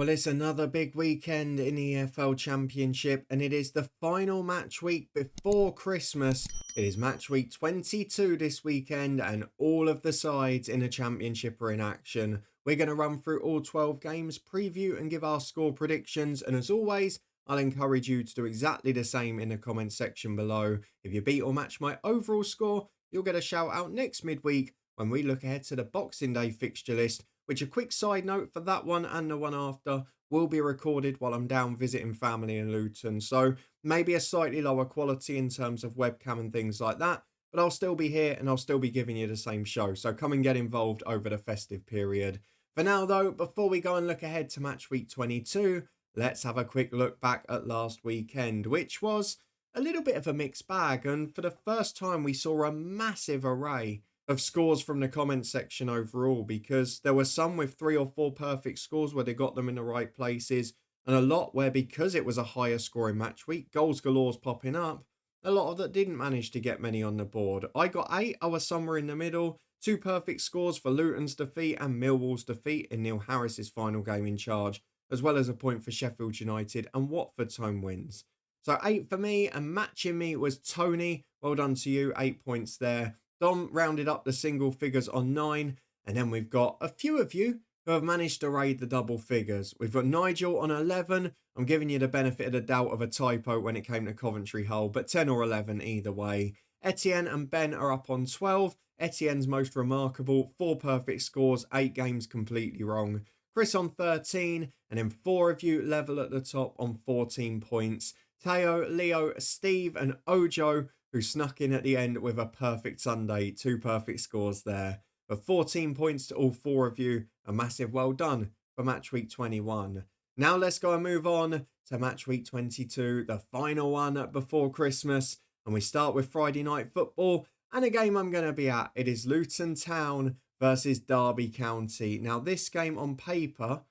Well, it's another big weekend in the EFL Championship, and it is the final match week before Christmas. It is match week 22 this weekend, and all of the sides in the Championship are in action. We're going to run through all 12 games, preview, and give our score predictions. And as always, I'll encourage you to do exactly the same in the comment section below. If you beat or match my overall score, you'll get a shout out next midweek when we look ahead to the Boxing Day fixture list, which, a quick side note, for that one and the one after will be recorded while I'm down visiting family in Luton. So maybe a slightly lower quality in terms of webcam and things like that, but I'll still be here and I'll still be giving you the same show. So come and get involved over the festive period. For now though, before we go and look ahead to match week 22, let's have a quick look back at last weekend, which was a little bit of a mixed bag. And for the first time, we saw a massive array of scores from the comment section overall, because there were some with 3 or 4 perfect scores where they got them in the right places, and a lot where, because it was a higher scoring match week, goals galore's popping up, a lot of that didn't manage to get many on the board. I got 8, I was somewhere in the middle, 2 perfect scores for Luton's defeat and Millwall's defeat in Neil Harris's final game in charge, as well as a point for Sheffield United and Watford's home wins. So 8 for me, and matching me was Tony. Well done to you, 8 points there. Dom rounded up the single figures on 9, and then we've got a few of you who have managed to raid the double figures. We've got Nigel on 11. I'm giving you the benefit of the doubt of a typo when it came to Coventry Hull, but 10 or 11 either way. Etienne and Ben are up on 12. Etienne's most remarkable, 4 perfect scores, 8 games completely wrong. Chris on 13, and then 4 of you level at the top on 14 points. Teo, Leo, Steve, and Ojo, who snuck in at the end with a perfect Sunday, 2 perfect scores there. But 14 points to all 4 of you, a massive well done for match week 21. Now let's go and move on to match week 22, the final one before Christmas. And we start with Friday night football, and a game I'm going to be at. It is Luton Town versus Derby County. Now this game on paper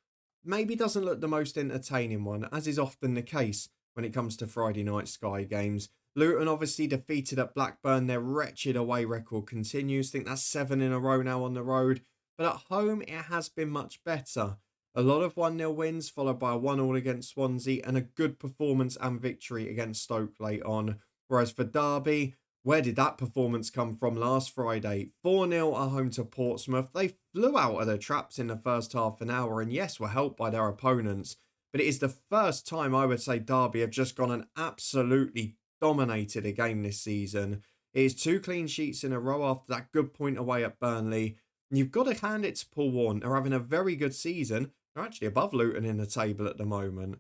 maybe doesn't look the most entertaining one, as is often the case when it comes to Friday night Sky games. Luton obviously defeated at Blackburn. Their wretched away record continues. I think that's 7 in a row now on the road. But at home, it has been much better. A lot of 1-0 wins, followed by a 1-1 against Swansea, and a good performance and victory against Stoke late on. Whereas for Derby, where did that performance come from last Friday? 4-0 at home to Portsmouth. They flew out of their traps in the first half an hour, and yes, were helped by their opponents. But it is the first time I would say Derby have just gone and absolutely dominated a game this season. It is 2 clean sheets in a row after that good point away at Burnley. And you've got to hand it to Paul Warne. They're having a very good season. They're actually above Luton in the table at the moment.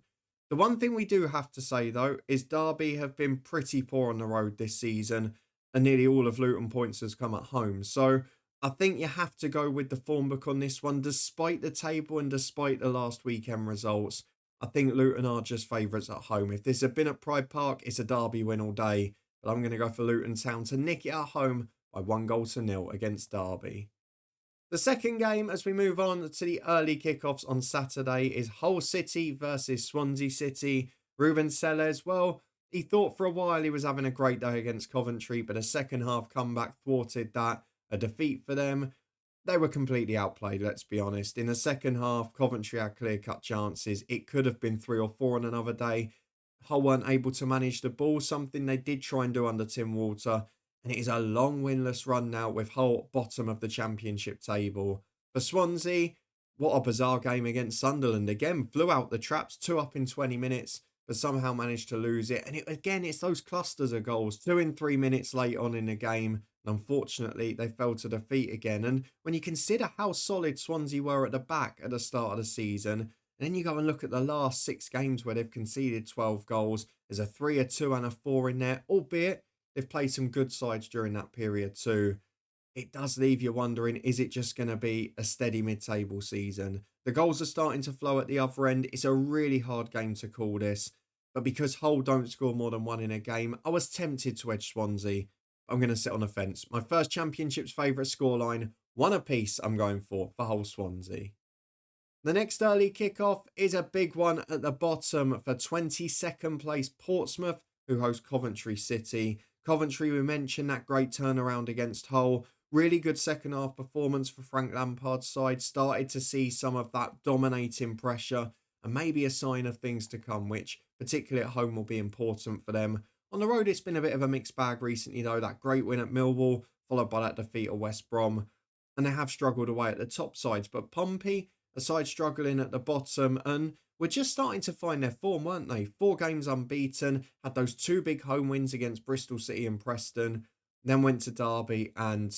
The one thing we do have to say, though, is Derby have been pretty poor on the road this season, and nearly all of Luton points has come at home. So I think you have to go with the form book on this one, despite the table and despite the last weekend results. I think Luton are just favourites at home. If this had been at Pride Park, it's a Derby win all day. But I'm going to go for Luton Town to nick it at home by 1-0 against Derby. The second game, as we move on to the early kickoffs on Saturday, is Hull City versus Swansea City. Ruben Selles, well, he thought for a while he was having a great day against Coventry, but a second half comeback thwarted that. A defeat for them. They were completely outplayed, let's be honest. In the second half, Coventry had clear-cut chances. It could have been 3 or 4 on another day. Hull weren't able to manage the ball, something they did try and do under Tim Walter. And it is a long winless run now with Hull bottom of the Championship table. For Swansea, what a bizarre game against Sunderland. Again, flew out the traps, 2 up in 20 minutes, but somehow managed to lose it. And it's those clusters of goals, 2 in 3 minutes late on in the game. And unfortunately, they fell to defeat again. And when you consider how solid Swansea were at the back at the start of the season, and then you go and look at the last 6 games where they've conceded 12 goals, there's a 3, a 2 and a 4 in there, albeit they've played some good sides during that period too. It does leave you wondering, is it just going to be a steady mid-table season? The goals are starting to flow at the other end. It's a really hard game to call this. But because Hull don't score more than 1 in a game, I was tempted to edge Swansea. I'm going to sit on the fence. My first Championship's favourite scoreline, 1 apiece I'm going for Hull Swansea. The next early kickoff is a big one at the bottom for 22nd place Portsmouth, who host Coventry City. Coventry, we mentioned that great turnaround against Hull. Really good second half performance for Frank Lampard's side. Started to see some of that dominating pressure and maybe a sign of things to come, which particularly at home will be important for them. On the road, it's been a bit of a mixed bag recently, though. That great win at Millwall, followed by that defeat at West Brom, and they have struggled away at the top sides. But Pompey, a side struggling at the bottom, and we're just starting to find their form, weren't they? 4 games unbeaten, had those 2 big home wins against Bristol City and Preston, then went to Derby, and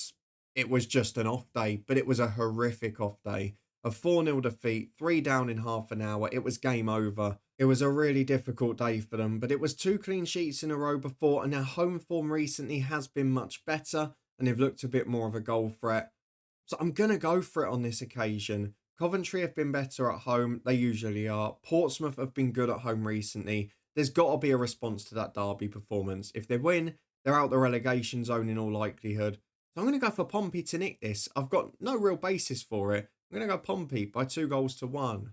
it was just an off day, but it was a horrific off day. A 4-0 defeat, 3 down in half an hour. It was game over. It was a really difficult day for them, but it was 2 clean sheets in a row before, and their home form recently has been much better, and they've looked a bit more of a goal threat. So I'm going to go for it on this occasion. Coventry have been better at home. They usually are. Portsmouth have been good at home recently. There's got to be a response to that Derby performance. If they win, they're out the relegation zone in all likelihood. So I'm going to go for Pompey to nick this. I've got no real basis for it. I'm going to go Pompey by 2-1.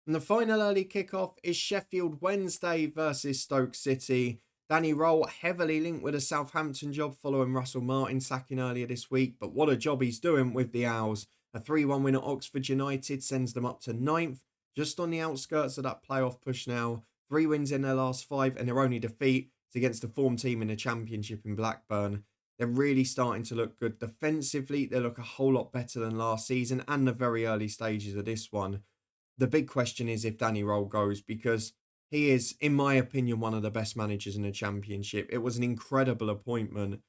And the final early kickoff is Sheffield Wednesday versus Stoke City. Danny Roll heavily linked with a Southampton job following Russell Martin sacking earlier this week. But what a job he's doing with the Owls. A 3-1 win at Oxford United sends them up to 9th, just on the outskirts of that playoff push now. 3 wins in their last 5, and their only defeat is against the form team in the Championship in Blackburn. They're really starting to look good. Defensively, they look a whole lot better than last season and the very early stages of this one. The big question is if Danny Roll goes, because he is, in my opinion, one of the best managers in the Championship. It was an incredible appointment.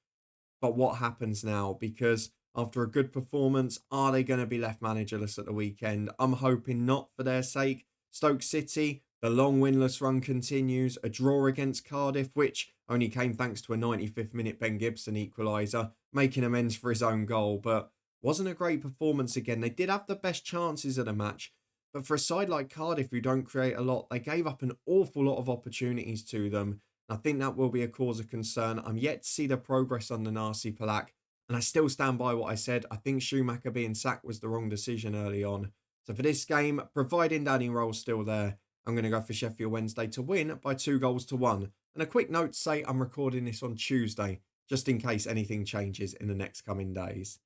But what happens now? Because after a good performance, are they going to be left managerless at the weekend? I'm hoping not for their sake. Stoke City, the long winless run continues. A draw against Cardiff, which only came thanks to a 95th minute Ben Gibson equaliser, making amends for his own goal. But wasn't a great performance again. They did have the best chances of the match. But for a side like Cardiff, who don't create a lot, they gave up an awful lot of opportunities to them. I think that will be a cause of concern. I'm yet to see the progress under Narcy Palak. And I still stand by what I said. I think Schumacher being sacked was the wrong decision early on. So for this game, providing Danny Roll's still there, I'm going to go for Sheffield Wednesday to win by 2-1. And a quick note to say I'm recording this on Tuesday, just in case anything changes in the next coming days.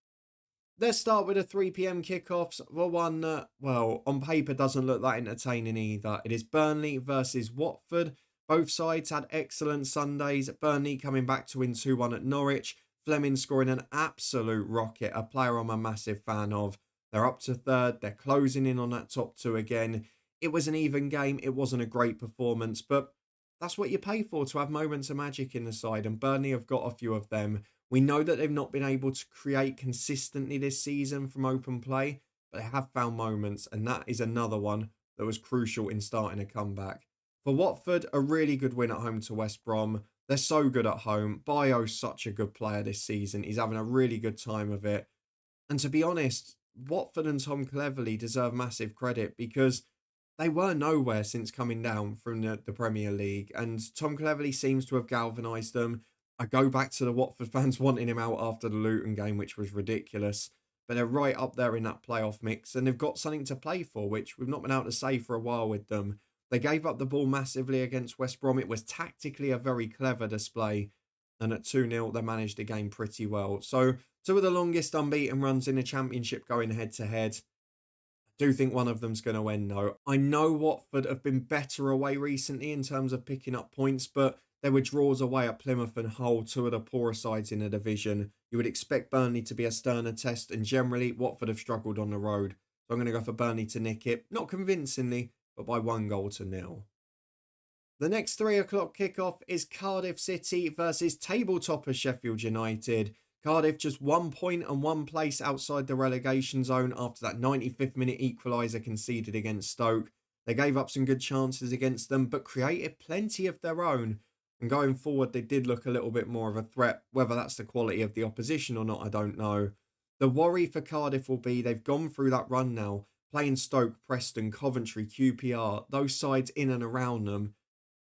Let's start with the 3 p.m. kickoffs. Well, one that, on paper doesn't look that entertaining either. It is Burnley versus Watford. Both sides had excellent Sundays. Burnley coming back to win 2-1 at Norwich. Fleming scoring an absolute rocket, a player I'm a massive fan of. They're up to 3rd. They're closing in on that top 2 again. It was an even game. It wasn't a great performance, but that's what you pay for, to have moments of magic in the side, and Burnley have got a few of them. We know that they've not been able to create consistently this season from open play, but they have found moments, and that is another one that was crucial in starting a comeback. For Watford, a really good win at home to West Brom. They're so good at home. Bayo's such a good player this season. He's having a really good time of it. And to be honest, Watford and Tom Cleverley deserve massive credit because they were nowhere since coming down from the Premier League. And Tom Cleverley seems to have galvanised them. I go back to the Watford fans wanting him out after the Luton game, which was ridiculous. But they're right up there in that playoff mix. And they've got something to play for, which we've not been able to say for a while with them. They gave up the ball massively against West Brom. It was tactically a very clever display. And at 2-0, they managed the game pretty well. So 2 of the longest unbeaten runs in the Championship going head-to-head. I do think one of them's going to end, though. I know Watford have been better away recently in terms of picking up points, but there were draws away at Plymouth and Hull, 2 of the poorer sides in the division. You would expect Burnley to be a sterner test, and generally, Watford have struggled on the road. So I'm going to go for Burnley to nick it. Not convincingly, but by 1-0. The next 3 o'clock kickoff is Cardiff City versus table topper Sheffield United. Cardiff just 1 point and 1 place outside the relegation zone after that 95th minute equaliser conceded against Stoke. They gave up some good chances against them, but created plenty of their own. And going forward, they did look a little bit more of a threat. Whether that's the quality of the opposition or not, I don't know. The worry for Cardiff will be they've gone through that run now, playing Stoke, Preston, Coventry, QPR, those sides in and around them,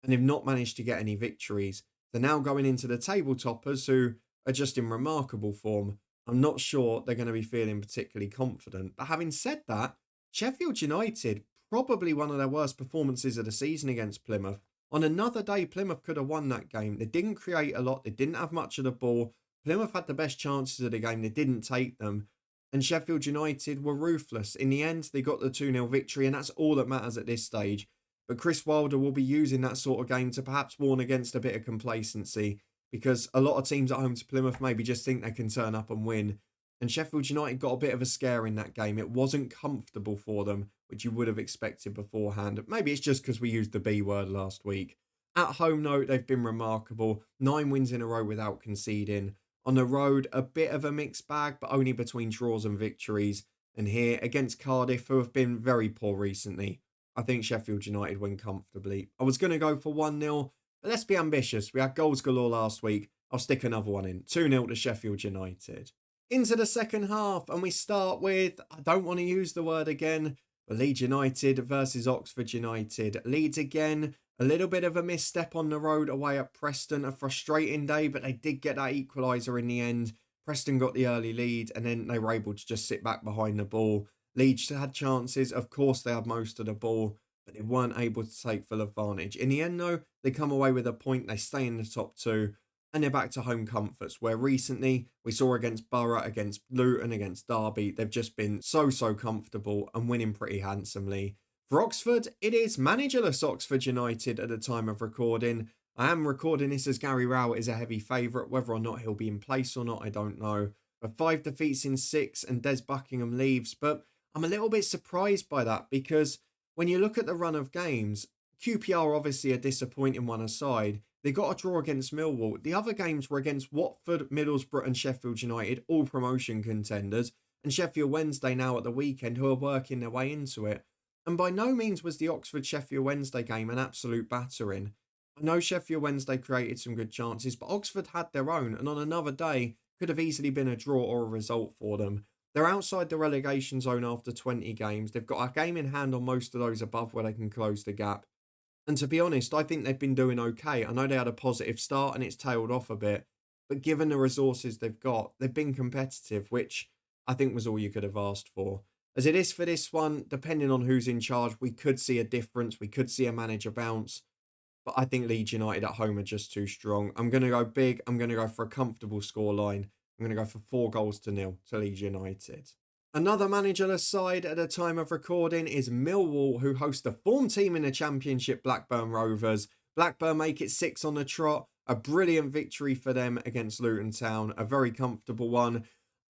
and they've not managed to get any victories. They're now going into the table toppers, who are just in remarkable form. I'm not sure they're going to be feeling particularly confident. But having said that, Sheffield United, probably one of their worst performances of the season against Plymouth. On another day, Plymouth could have won that game. They didn't create a lot. They didn't have much of the ball. Plymouth had the best chances of the game. They didn't take them. And Sheffield United were ruthless. In the end, they got the 2-0 victory, and that's all that matters at this stage. But Chris Wilder will be using that sort of game to perhaps warn against a bit of complacency, because a lot of teams at home to Plymouth maybe just think they can turn up and win. And Sheffield United got a bit of a scare in that game. It wasn't comfortable for them, which you would have expected beforehand. Maybe it's just because we used the B word last week. At home, though, they've been remarkable. 9 wins in a row without conceding. On the road, a bit of a mixed bag, but only between draws and victories. And here, against Cardiff, who have been very poor recently, I think Sheffield United win comfortably. I was going to go for 1-0, but let's be ambitious. We had goals galore last week. I'll stick another one in. 2-0 to Sheffield United. Into the second half, and we start with, I don't want to use the word again, but Leeds United versus Oxford United. Leeds again, a little bit of a misstep on the road away at Preston. A frustrating day, but they did get that equaliser in the end. Preston got the early lead, and then they were able to just sit back behind the ball. Leeds had chances. Of course, they had most of the ball, but they weren't able to take full advantage. In the end, though, they come away with a point. They stay in the top 2, and they're back to home comforts, where recently we saw against Borough, against Luton, against Derby, they've just been so comfortable and winning pretty handsomely. For Oxford, it is managerless Oxford United at the time of recording. I am recording this as Gary Rowett is a heavy favourite. Whether or not he'll be in place or not, I don't know. But 5 defeats in 6 and Des Buckingham leaves. But I'm a little bit surprised by that, because when you look at the run of games, QPR obviously a disappointing one aside. They got a draw against Millwall. The other games were against Watford, Middlesbrough and Sheffield United, all promotion contenders. And Sheffield Wednesday now at the weekend, who are working their way into it. And by no means was the Oxford-Sheffield Wednesday game an absolute battering. I know Sheffield Wednesday created some good chances, but Oxford had their own, and on another day could have easily been a draw or a result for them. They're outside the relegation zone after 20 games. They've got a game in hand on most of those above where they can close the gap. And to be honest, I think they've been doing okay. I know they had a positive start and it's tailed off a bit, but given the resources they've got, they've been competitive, which I think was all you could have asked for. As it is for this one, depending on who's in charge, we could see a difference. We could see a manager bounce. But I think Leeds United at home are just too strong. I'm going to go big. I'm going to go for a comfortable scoreline. I'm going to go for 4-0 to Leeds United. Another managerless side at the time of recording is Millwall, who host the form team in the Championship, Blackburn Rovers. Blackburn make it 6 on the trot. A brilliant victory for them against Luton Town. A very comfortable one.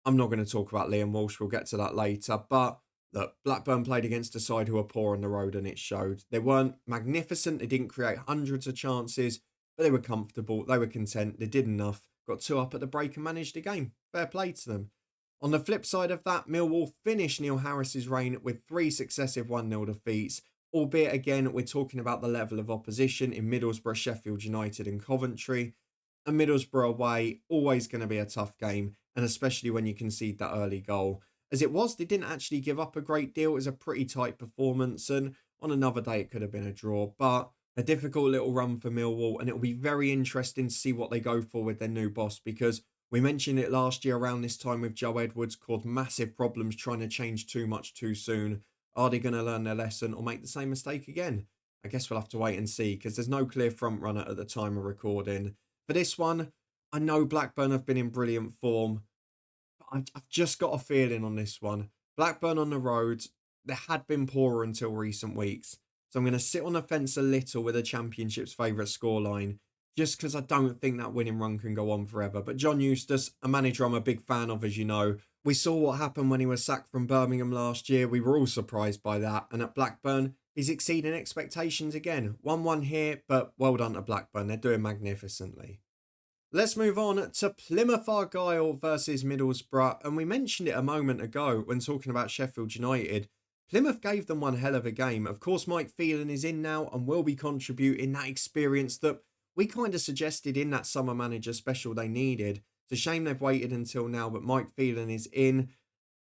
I'm not going to talk about Liam Walsh. We'll get to that later. But look, Blackburn played against a side who were poor on the road, and it showed. They weren't magnificent. They didn't create hundreds of chances, but they were comfortable. They were content. They did enough. Got 2 up at the break and managed the game. Fair play to them. On the flip side of that, Millwall finished Neil Harris's reign with 3 successive 1-0 defeats. Albeit, again, we're talking about the level of opposition in Middlesbrough, Sheffield United and Coventry. And Middlesbrough away, always going to be a tough game, and especially when you concede that early goal. As it was, they didn't actually give up a great deal. It was a pretty tight performance, and on another day it could have been a draw. But a difficult little run for Millwall, and it will be very interesting to see what they go for with their new boss, because we mentioned it last year around this time with Joe Edwards, caused massive problems trying to change too much too soon. Are they going to learn their lesson or make the same mistake again? I guess we'll have to wait and see, because there's no clear front runner at the time of recording. For this one, I know Blackburn have been in brilliant form, but I've just got a feeling on this one. Blackburn on the road, they had been poorer until recent weeks. So I'm going to sit on the fence a little with the Championship's favourite scoreline, just because I don't think that winning run can go on forever. But John Eustace, a manager I'm a big fan of, as you know. We saw what happened when he was sacked from Birmingham last year. We were all surprised by that. And at Blackburn, he's exceeding expectations again. 1-1 here, but well done to Blackburn. They're doing magnificently. Let's move on to Plymouth Argyle versus Middlesbrough. And we mentioned it a moment ago when talking about Sheffield United. Plymouth gave them one hell of a game. Of course, Mike Phelan is in now and will be contributing that experience that we kind of suggested in that summer manager special they needed. It's a shame they've waited until now, but Mike Phelan is in,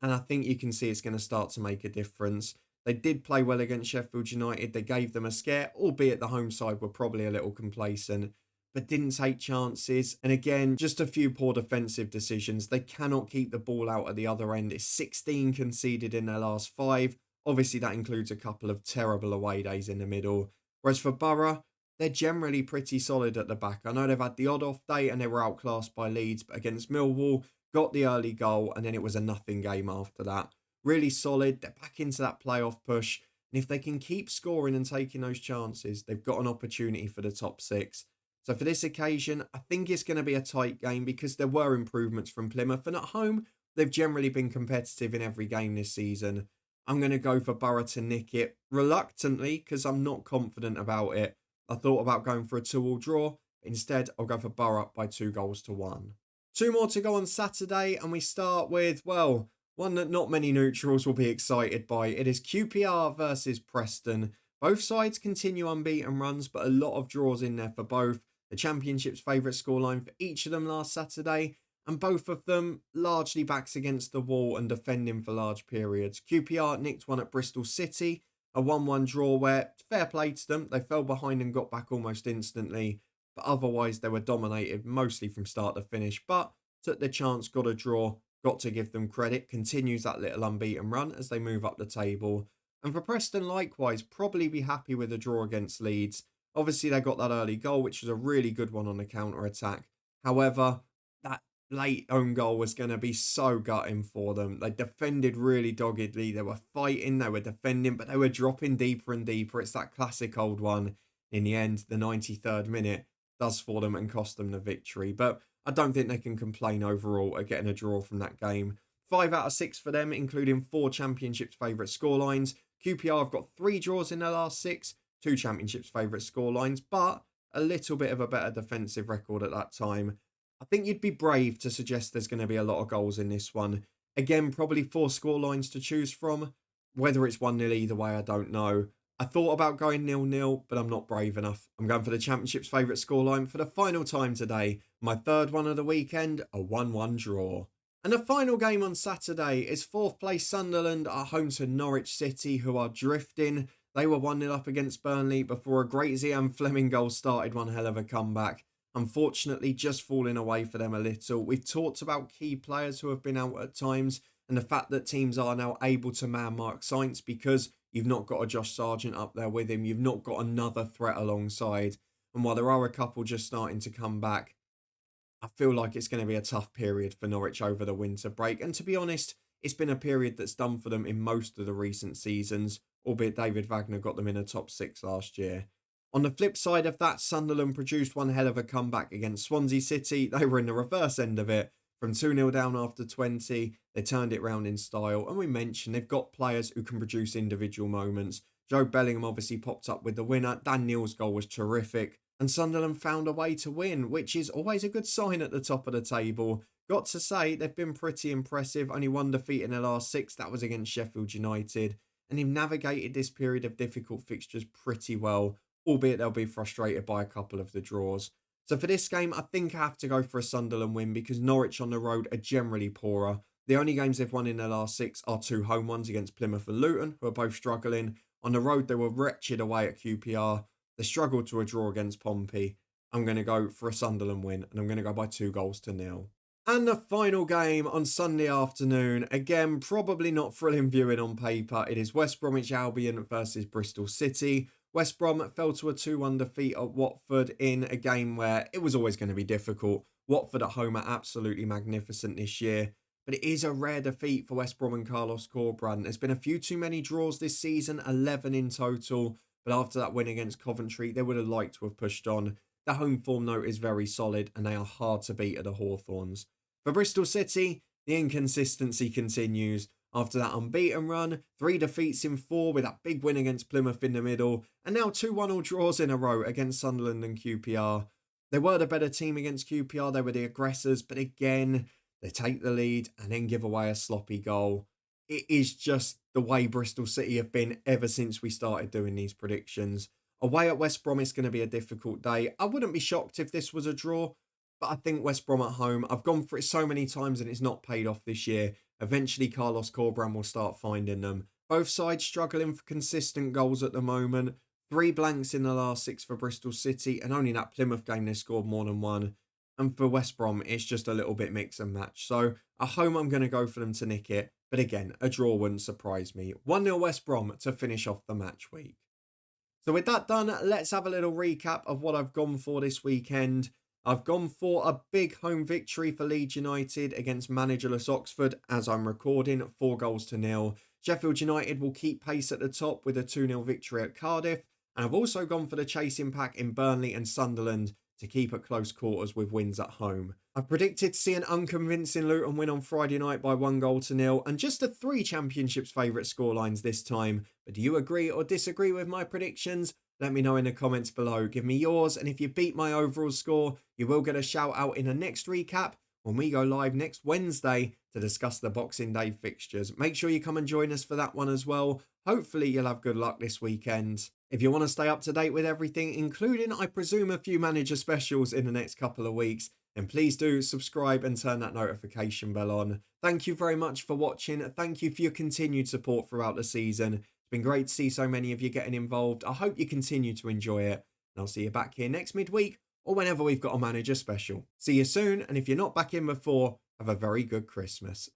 and I think you can see it's going to start to make a difference. They did play well against Sheffield United. They gave them a scare, albeit the home side were probably a little complacent, but didn't take chances. And again, just a few poor defensive decisions. They cannot keep the ball out at the other end. It's 16 conceded in their last 5. Obviously, that includes a couple of terrible away days in the middle. Whereas for Borough, they're generally pretty solid at the back. I know they've had the odd off day and they were outclassed by Leeds, but against Millwall, got the early goal, and then it was a nothing game after that. Really solid. They're back into that playoff push. And if they can keep scoring and taking those chances, they've got an opportunity for the top six. So for this occasion, I think it's going to be a tight game because there were improvements from Plymouth. And at home, they've generally been competitive in every game this season. I'm going to go for Borough to nick it reluctantly because I'm not confident about it. I thought about going for a 2-2 draw. Instead, I'll go for Borough by 2-1. Two more to go on Saturday, and we start with, well, one that not many neutrals will be excited by. It is QPR versus Preston. Both sides continue unbeaten runs, but a lot of draws in there for both. The Championship's favourite scoreline for each of them last Saturday, and both of them largely backs against the wall and defending for large periods. QPR nicked one at Bristol City, a 1-1 draw where, fair play to them, they fell behind and got back almost instantly, but otherwise they were dominated mostly from start to finish, but took their chance, got a draw, got to give them credit, continues that little unbeaten run as they move up the table. And for Preston likewise, probably be happy with a draw against Leeds. Obviously they got that early goal, which was a really good one on the counter-attack. However, that late own goal was going to be so gutting for them. They defended really doggedly. They were fighting, they were defending, but they were dropping deeper and deeper. It's that classic old one. In the end, the 93rd minute does for them and cost them the victory. But I don't think they can complain overall at getting a draw from that game. 5 out of 6 for them, including 4 Championship's favourite scorelines. QPR have got 3 draws in their last 6, 2 Championship's favourite scorelines, but a little bit of a better defensive record at that time. I think you'd be brave to suggest there's going to be a lot of goals in this one. Again, probably 4 scorelines to choose from. Whether it's 1-0 either way, I don't know. I thought about going 0-0, but I'm not brave enough. I'm going for the Championship's favourite scoreline for the final time today. My third one of the weekend, a 1-1 draw. And the final game on Saturday is 4th place Sunderland at home to Norwich City, who are drifting. They were 1-0 up against Burnley before a great Zian Fleming goal started one hell of a comeback. Unfortunately, just falling away for them a little. We've talked about key players who have been out at times and the fact that teams are now able to man Mark Sainz because you've not got a Josh Sargent up there with him. You've not got another threat alongside. And while there are a couple just starting to come back, I feel like it's going to be a tough period for Norwich over the winter break. And to be honest, it's been a period that's done for them in most of the recent seasons, albeit David Wagner got them in a top 6 last year. On the flip side of that, Sunderland produced one hell of a comeback against Swansea City. They were in the reverse end of it. From 2-0 down after 20, they turned it round in style. And we mentioned they've got players who can produce individual moments. Joe Bellingham obviously popped up with the winner. Dan Neal's goal was terrific. And Sunderland found a way to win, which is always a good sign at the top of the table. Got to say, they've been pretty impressive. Only 1 defeat in their last 6. That was against Sheffield United. And they've navigated this period of difficult fixtures pretty well, albeit they'll be frustrated by a couple of the draws. So for this game, I think I have to go for a Sunderland win because Norwich on the road are generally poorer. The only games they've won in their last 6 are 2 home ones against Plymouth and Luton, who are both struggling. On the road, they were wretched away at QPR. They struggled to a draw against Pompey. I'm going to go for a Sunderland win, and I'm going to go by 2-0. And the final game on Sunday afternoon, again, probably not thrilling viewing on paper. It is West Bromwich Albion versus Bristol City. West Brom fell to a 2-1 defeat at Watford in a game where it was always going to be difficult. Watford at home are absolutely magnificent this year, but it is a rare defeat for West Brom and Carlos Corberán. There's been a few too many draws this season, 11 in total, but after that win against Coventry, they would have liked to have pushed on. The home form note is very solid, and they are hard to beat at the Hawthorns. For Bristol City, the inconsistency continues. After that unbeaten run, 3 defeats in 4 with that big win against Plymouth in the middle, and now 2 1-0 draws in a row against Sunderland and QPR. They were the better team against QPR, they were the aggressors, but again, they take the lead and then give away a sloppy goal. It is just the way Bristol City have been ever since we started doing these predictions. Away at West Brom is going to be a difficult day. I wouldn't be shocked if this was a draw, but I think West Brom at home, I've gone for it so many times and it's not paid off this year. Eventually, Carlos Corberán will start finding them. Both sides struggling for consistent goals at the moment. 3 blanks in the last 6 for Bristol City, and only that Plymouth game they scored more than 1. And for West Brom, it's just a little bit mix and match. So at home, I'm going to go for them to nick it. But again, a draw wouldn't surprise me. 1-0 West Brom to finish off the match week. So with that done, let's have a little recap of what I've gone for this weekend. I've gone for a big home victory for Leeds United against managerless Oxford as I'm recording, 4-0. Sheffield United will keep pace at the top with a 2-0 victory at Cardiff. And I've also gone for the chasing pack in Burnley and Sunderland to keep at close quarters with wins at home. I've predicted to see an unconvincing Luton win on Friday night by 1-0 and just the 3 Championships favourite scorelines this time. But do you agree or disagree with my predictions? Let me know in the comments below. Give me yours, and if you beat my overall score, you will get a shout out in the next recap when we go live next Wednesday to discuss the Boxing Day fixtures. Make sure you come and join us for that one as well. Hopefully you'll have good luck this weekend. If you want to stay up to date with everything, including, I presume, a few manager specials in the next couple of weeks, then please do subscribe and turn that notification bell on. Thank you very much for watching. Thank you for your continued support throughout the season. It's been great to see so many of you getting involved. I hope you continue to enjoy it. And I'll see you back here next midweek or whenever we've got a manager special. See you soon, and if you're not back in before, have a very good Christmas.